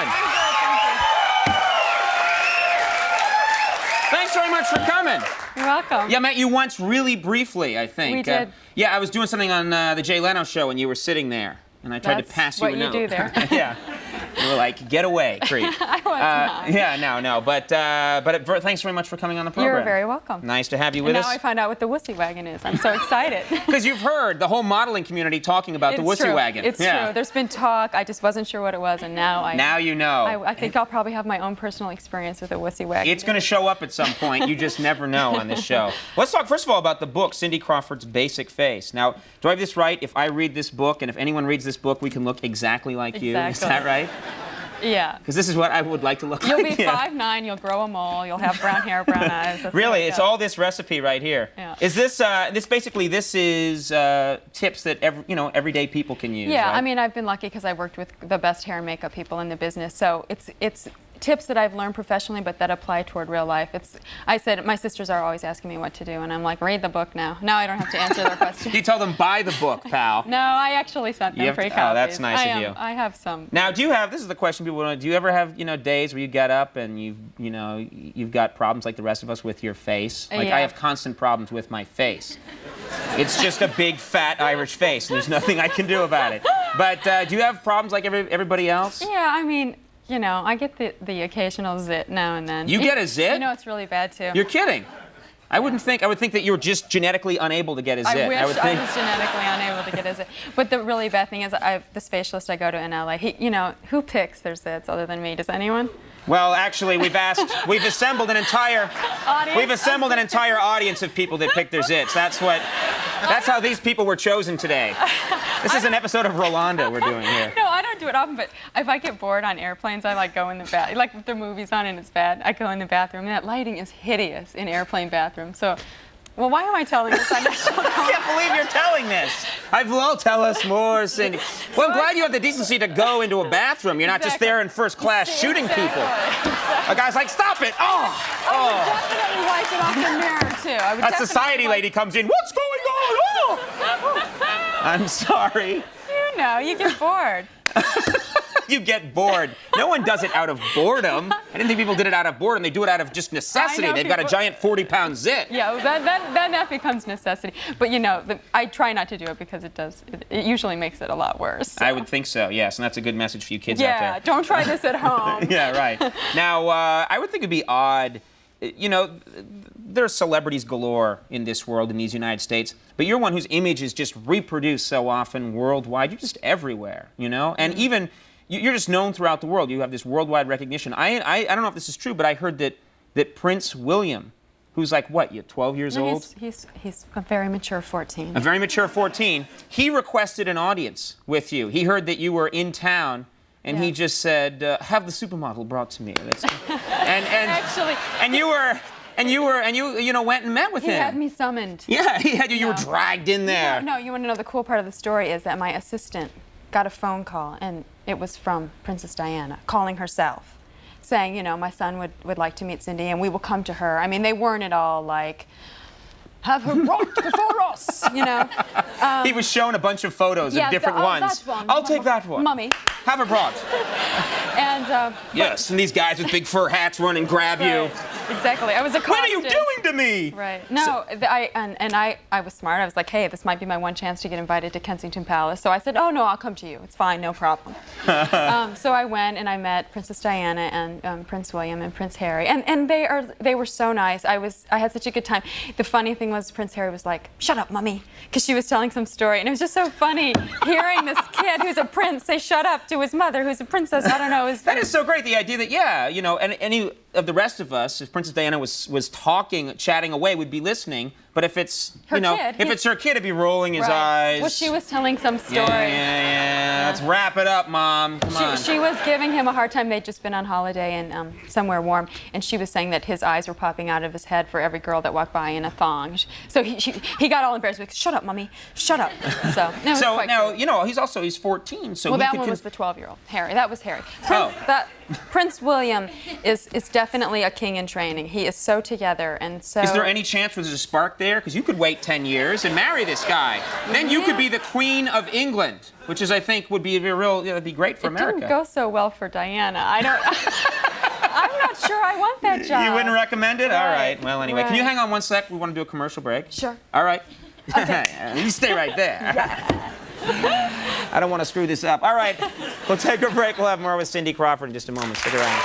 doing? Thanks very much for coming. You're welcome. Yeah, I met you once really briefly, I think. We did. Yeah, I was doing something on the Jay Leno show, and you were sitting there, and I tried to pass you a note. That's what you do there. Yeah. You were like, get away, creep. I was not. Yeah, no. But thanks very much for coming on the program. You're very welcome. Nice to have you with and us. now I find out what the wussy wagon is. I'm so excited. Because you've heard the whole modeling community talking about the wussy wagon. It's true. There's been talk. I just wasn't sure what it was, and now Now you know. I think I'll probably have my own personal experience with a wussy wagon. It's going to show up at some point. You just never know on this show. Let's talk, first of all, about the book, Cindy Crawford's Basic Face. Now, do I have this right? If I read this book, and if anyone reads this book, we can look exactly like you. Is that right? Yeah. Because this is what I would like to look You'll like. be 5'9", you'll grow a mole, you'll have brown hair, brown eyes. That's really? It's all this recipe right here. Yeah. Is this, this is tips that everyday people can use, Yeah, right? I mean, I've been lucky because I worked with the best hair and makeup people in the business, so it's tips that I've learned professionally, but that apply toward real life. I said, my sisters are always asking me what to do, and I'm like, read the book now. Now I don't have to answer their questions. You tell them, buy the book, pal. No, I actually sent them free copies. Oh, that's nice of you. I have some. Now, this is the question people want to, do you ever have, days where you get up and you've got problems like the rest of us with your face? Like, Yeah. I have constant problems with my face. It's just a big, fat Irish face, and there's nothing I can do about it. But do you have problems like everybody else? Yeah, I mean, I get the occasional zit now and then. You get a zit? It's really bad, too. You're kidding. I would think that you were just genetically unable to get a zit. I wish I was genetically unable to get a zit. But the really bad thing is, the facialist I go to in LA, who picks their zits other than me? Does anyone? Well, actually, we've assembled an entire audience of people that pick their zits. That's how these people were chosen today. This is an episode of Rolanda we're doing here. No, I don't do it often, but if I get bored on airplanes, I go in the bathroom. Like if the movie's on and it's bad, I go in the bathroom. And that lighting is hideous in airplane bathrooms. So, well, why am I telling this on national television? I can't believe you're telling this. Well, tell us more, Cindy. Well, I'm glad you have the decency to go into a bathroom. You're not just there in first class shooting people. A guy's like, stop it! I would definitely wipe it off the mirror, too. A society lady comes in, what's going on? Oh! I'm sorry. You get bored. You get bored. No one does it out of boredom. I didn't think people did it out of boredom. They do it out of just necessity. They've got a giant 40-pound zit. Yeah, that becomes necessity. But I try not to do it because it usually makes it a lot worse. So. I would think so, yes, and that's a good message for you kids out there. Yeah, don't try this at home. Yeah, right. Now, I would think it'd be odd. There are celebrities galore in this world, in these United States, but you're one whose image is just reproduced so often worldwide. You're just everywhere, and even you're just known throughout the world. You have this worldwide recognition. I don't know if this is true, but I heard that Prince William, who's like, what, 12 years old? He's a very mature 14. A very mature 14. He requested an audience with you. He heard that you were in town. And he just said, "Have the supermodel brought to me." Actually, you went and met with him. He had me summoned. Yeah, he had you. You were dragged in there. No, you want to know the cool part of the story is that my assistant got a phone call, and it was from Princess Diana calling herself, saying, my son would like to meet Cindy, and we will come to her. I mean, they weren't at all like, have her brought before us, He was shown a bunch of photos of different ones. That's one. I'll take that one. Mummy. Have her brought. And yes, and these guys with big fur hats run and grab you. Exactly. I was accosted. What are you doing to me? Right. No, I was smart. I was like, hey, this might be my one chance to get invited to Kensington Palace. So I said, oh no, I'll come to you. It's fine, no problem. So I went and I met Princess Diana and Prince William and Prince Harry, and they were so nice. I had such a good time. The funny thing was Prince Harry was like, shut up, Mummy, because she was telling some story, and it was just so funny hearing this kid who's a prince say shut up to his mother who's a princess. I don't know. That is so great, the idea that, and any of the rest of us, if Princess Diana was talking, chatting away, would be listening. But if it's it's her kid, it'd be rolling his eyes. Well, she was telling some story. Yeah. Let's wrap it up, Mom. Come on. She was giving him a hard time. They'd just been on holiday in somewhere warm, and she was saying that his eyes were popping out of his head for every girl that walked by in a thong. So he got all embarrassed. Like, shut up, Mummy. Shut up. So now he's 14. So that one was the 12-year-old Harry. That was Harry. Prince William is definitely a king in training. He is so together and so. Is there any chance there's a spark there? Because you could wait 10 years and marry this guy. Then you could be the Queen of England, which is, I think, would be a real, it'd be great for America. It didn't go so well for Diana. I don't. I'm not sure I want that job. You wouldn't recommend it? All Right, right. Well, anyway, can you hang on one sec? We want to do a commercial break. Sure. All right. Okay. You stay right there. Yeah. I don't want to screw this up. All right. We'll take a break. We'll have more with Cindy Crawford in just a moment. Stick around.